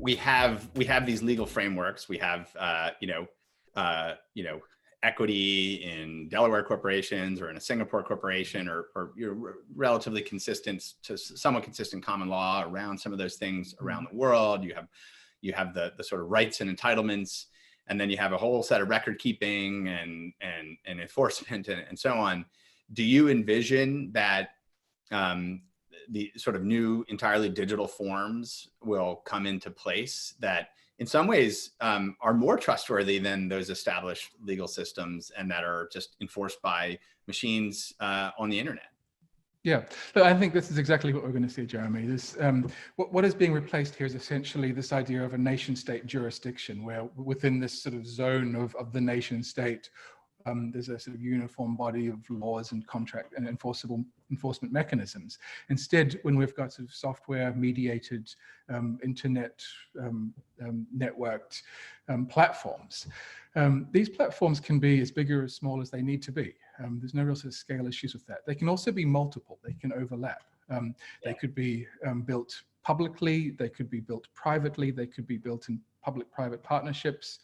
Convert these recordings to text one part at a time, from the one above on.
We have these legal frameworks. We have equity in Delaware corporations or in a Singapore corporation, or relatively consistent to somewhat consistent common law around some of those things around the world. You have the sort of rights and entitlements, and then you have a whole set of record keeping and enforcement and so on. Do you envision that the sort of new entirely digital forms will come into place that in some ways are more trustworthy than those established legal systems, and that are just enforced by machines on the internet? Yeah, so I think this is exactly what we're going to see, Jeremy. This, what is being replaced here is essentially this idea of a nation-state jurisdiction, where within this sort of zone of the nation-state, there's a sort of uniform body of laws and contract and enforcement mechanisms. Instead, when we've got sort of software-mediated, internet networked platforms, these platforms can be as big or as small as they need to be. There's no real sort of scale issues with that. They can also be multiple. They can overlap. They could be built publicly. They could be built privately. They could be built in public-private partnerships.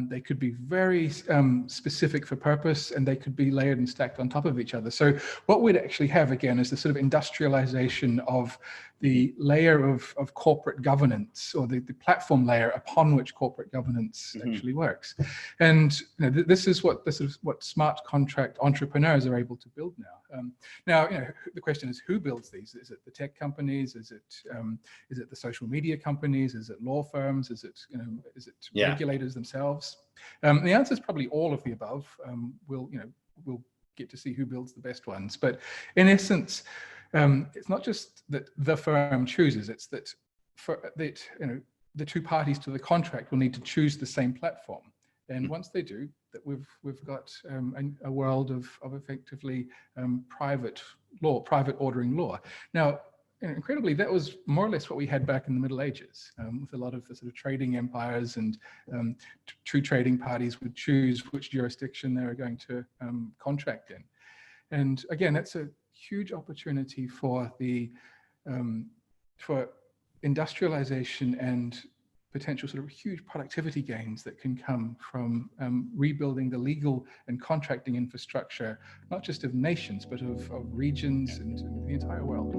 They could be very specific for purpose, and they could be layered and stacked on top of each other. So what we'd actually have, again, is the sort of industrialization of the layer of corporate governance, or the platform layer upon which corporate governance actually works. And this is what smart contract entrepreneurs are able to build now. Now, the question is, who builds these? Is it the tech companies? Is it the social media companies? Is it law firms? Is it regulators themselves? The answer is probably all of the above. We'll get to see who builds the best ones. But in essence, it's not just that the firm chooses; it's that the two parties to the contract will need to choose the same platform. And once they do, that we've got a world of effectively private ordering law. Now, incredibly, that was more or less what we had back in the Middle Ages, with a lot of the sort of trading empires, and two trading parties would choose which jurisdiction they were going to contract in. And again, that's a huge opportunity for industrialization and potential sort of huge productivity gains that can come from rebuilding the legal and contracting infrastructure, not just of nations, but of regions and the entire world.